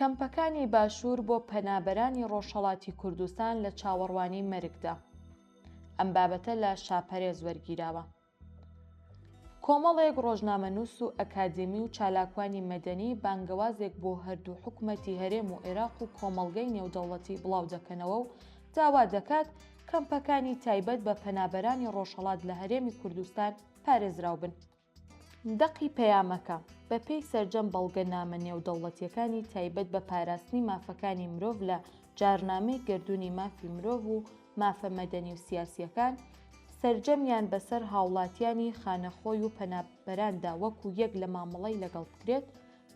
کەمپەکانی باشوور بۆ پەنابەرانی ڕۆژهەڵاتی کوردستان لە چاوەڕوانی مەرگدا. ئەم بابەتە لە شاپەرێز وەرگیراوە. کۆمەڵێک ڕۆژنامەنووس و ئەکادمی و چالاکوانی مەدەنی بانگەوازێک بۆ هەردوو حکومەتی هەرێم و عێراق و کۆمەڵگەی نێودەوڵەتی بڵاو دەکەنەوە و داوا دەکات کەمپەکانی تایبەت بە پەنابەرانی ڕۆژهەڵات لە هەرێمی کوردستان پارێزراو بن. دەقی پەیامەکە بەپێی سەرجەم بەڵگەنامە نێودەوڵەتیەکانی تایبەت بە پاراستنی مافەکانی مرۆڤ لە جارنامەی گردوونی مافی مرۆڤ و مافە مەدەنی و سیاسیەکان سەرجەمیان بەسەر هاوڵاتیانی خانەخۆی و پەنابەراندا وەکو یەک لە مامەڵەی لەگەڵ بکرێت،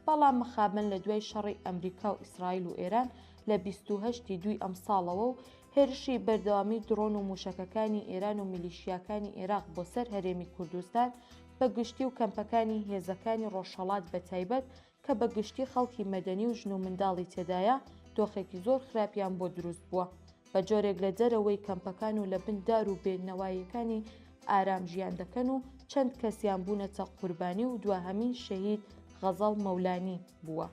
بەڵام مخابن لە دوای شەڕی ئەمریکا و ئیسرائیل و ئێران لە 28 دوای ئەم ساڵەوە و هێرشی بەردەوامی درۆن و موشەکەکانی ئێران و میلیشیاکانی عێراق بۆ سەر هەرێمی کوردستان بە گشتی و کەمپەکانی هێزەکانی ڕۆژهەڵات بە تایبەت کە بە گشتی خەڵکی مەدەنی و ژن و منداڵی تێدایە دۆخێکی زۆر خراپیان بۆ دروست بووە. بە جۆرێک لە دەرەوەی کەمپەکان و لە بندار و بێنەواییەکانی ئارام ژیان دەکەن و چەند کەسیان بوونەتە قوربانی و دواهەمین شەهید غەزەڵ مەولانی بووە.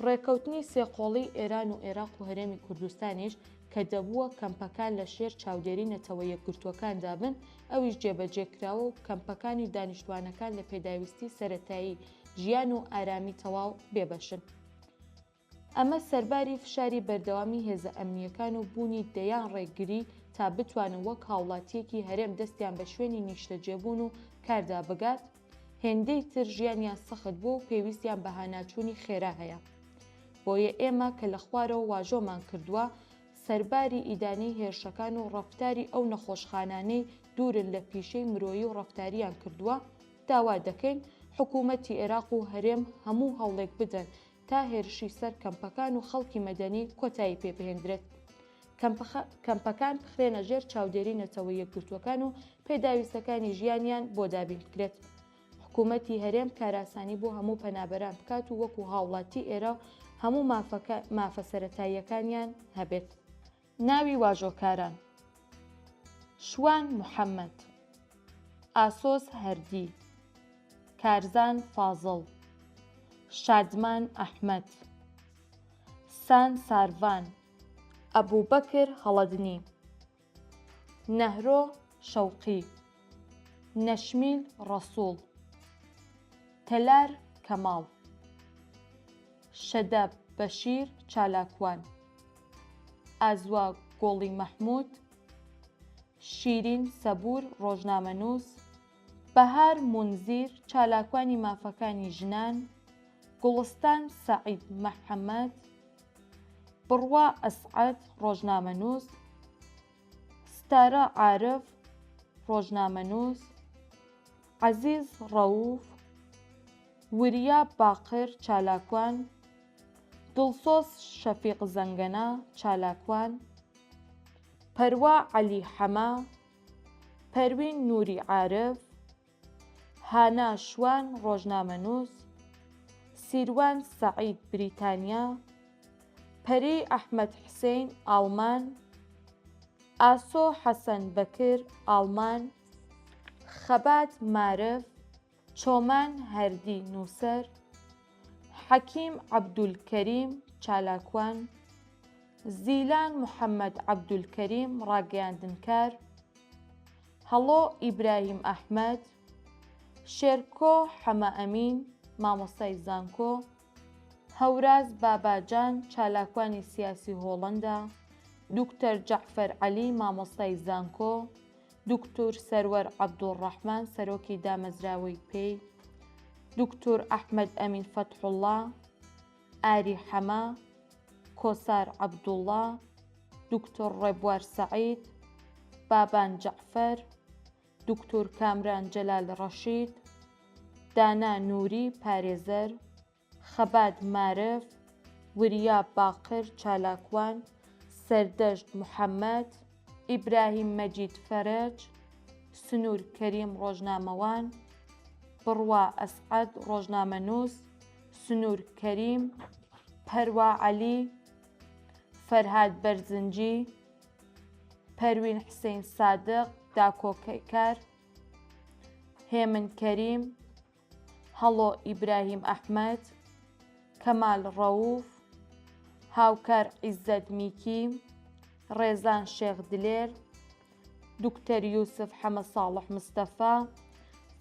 ڕێکەوتنی سێقۆڵی ئێران و عێراق و هەرێمی کوردستانیش کە دەبووە کەمپەکان لە شێر چاودێری نەتەوە یەکگرتووەکاندا بن، ئەویش جێبەجێکراوە و کەمپەکانی دانیشتوانەکان لە پێداویستی سەرەتایی ژیان و ئارامی تەواو بێبەشن. ئەمە سەرباری فشاری بەردەوامی هێزە ئەمنیەکان و بوونی دەیان ڕێگری تا بتوانن وەک هاوڵاتیەکی هەرێم دەستیان بە شوێنی نیشتەجێبوون و کاردا بگات، هێندەی تر ژیانیان سەخت بوو و پێویستیان بە هاناچوونی خێرا هەیە. بۆیە ئێمە کە لە خوارەوە واژۆمان کردووە سەرباری ئیدانەی هێرشەکان و ڕەفتاری ئەو نەخۆشخانانەی دوورن لە پیشەی مرۆیی و ڕەفتاریان کردووە، داوا دەکەین حکوومەتی عێراق و هەرێم هەموو هەوڵێک بدەن تا هێرشی سەر کەمپەکان و خەڵکی مەدەنی کۆتایی پێبهێنرێت. کەمپەکان بخرێنە ژێر چاودێری نەتەوە یەکگرتووەکان و پێداویستەکانی ژیانیان بۆ دابین بکرێت. حکوومەتی هەرێم کاراسانی بۆ هەموو پەنابەران بکات و وەکو هاوڵاتی ئێرە هەموو مافە سەرەتاییەکانیان هەبێت. ناوی واژۆکاران: شوان موحەممەد، ئاسۆس هەردی، کارزان فازڵ، شادمان ئەحمەد، سان ساروان، ئەبووبەکر هەڵەدنی، نەهرۆ شەوقی، نەشمیل ڕەسوول، تەلار کەماڵ، شەدەب بەشیر چالاکوان، ئازوا گۆڵی مەحموود، شیرین سەبور ڕۆژنامەنووس، بەهار مونزیر چالاکوانی مافەکانی ژنان، گوڵستان سەعید مەحەممەد، بڕوا ئەسعەد ڕۆژنامەنووس، ستارە عارف ڕۆژنامەنووس، عەزیز ڕەووف، وریا باقر چالاکوان، دڵسۆز شەفیق زەنگەنە چالاکوان، پەروا عەلی حەما، پەروین نووری عارف، هانا شوان ڕۆژنامەنووس، سیروان سەعید بریتانیا، پەرەی ئەحمەد حوسێین ئاڵمان، ئاسۆ حەسەن بەکر ئاڵمان، خەبات مارف، چۆمان هەردی نووسەر، حەکیم عەبدولکەریم چالاکوان، زیلان موحەممەد عەبدولکەریم ڕاگەیاندنکار، هەڵۆ ئیبراهیم ئەحمەد، شێرکۆ حەمە ئەمین مامۆستای زانکۆ، هەوراز باباجان چالاکوانی سیاسی هۆڵەندا، دوکتەر جەعفەر عەلی مامۆستای زانکۆ، دوکتۆر سەروەر عەبدوڵڕەحمان سەرۆکی دامەزراوەی پێی، دوکتۆر ئەحمەد ئەمین فەتحوڵڵا، ئاری حەما، کۆسار عەبدوڵڵا، دوکتۆر ڕێبوار سەعید، بابان جەعفەر، دوکتۆر کامران جەلال ڕەشید، دانا نووری پارێزەر، خەبات مارف، وریا باقر چالاکوان، سەردەشت موحەممەد، ئیبراهیم مەجید فەرەج، سنوور کەریم ڕۆژنامەوان، بڕوا ئەسعەد ڕۆژنامەنووس، سنوور کەریم، پەروا عەلی، فەرهاد بەرزنجی، پەروین حوسێن سادق داکۆکەکار، هێمن کەریم، هەڵۆ ئیبراهیم ئەحمەد، کەمال ڕەوف، هاوکار عیززەت میکی، ڕێزان شێخ دلێر، دوکتەر یوسف حەمەد ساڵح مستەفا،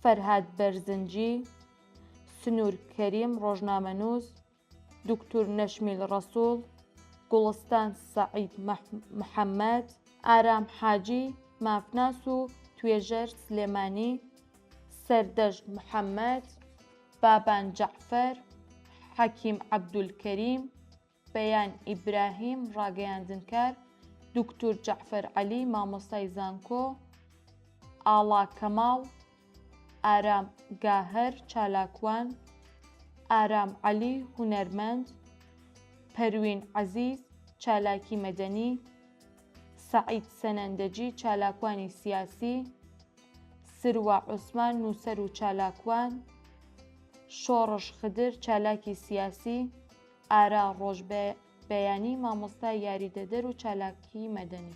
فەرهاد بەرزنجی، سنوور کەریم ڕۆژنامەنووس، دکتور نەشمیل ڕەسوول، گوڵستان سەعید محەممەد، ئارام حاجی مافناس و توێژەر سلێمانی، سەردەژ محەممەد، بابان جەعفەر، حەکیم عەبدولکەریم، بەیان ئیبراهیم ڕاگەیاندنکار، دکتور جەعفەر عەلی مامۆستای زانکۆ، ئاڵا کەماڵ، ئارام گاهەر چالاکوان، ئارام عەلی هونەرمەند، پەروین عەزیز چالاکی مەدەنی، سەعید سەنەندەجی چالاکوانی سیاسی، سروە عوسمان نووسەر و چالاکوان، شۆڕش خدر چالاکی سیاسی، ئارا ڕۆژبەیانی مامۆستای یاریدەدەر و چالاکی مەدەنی.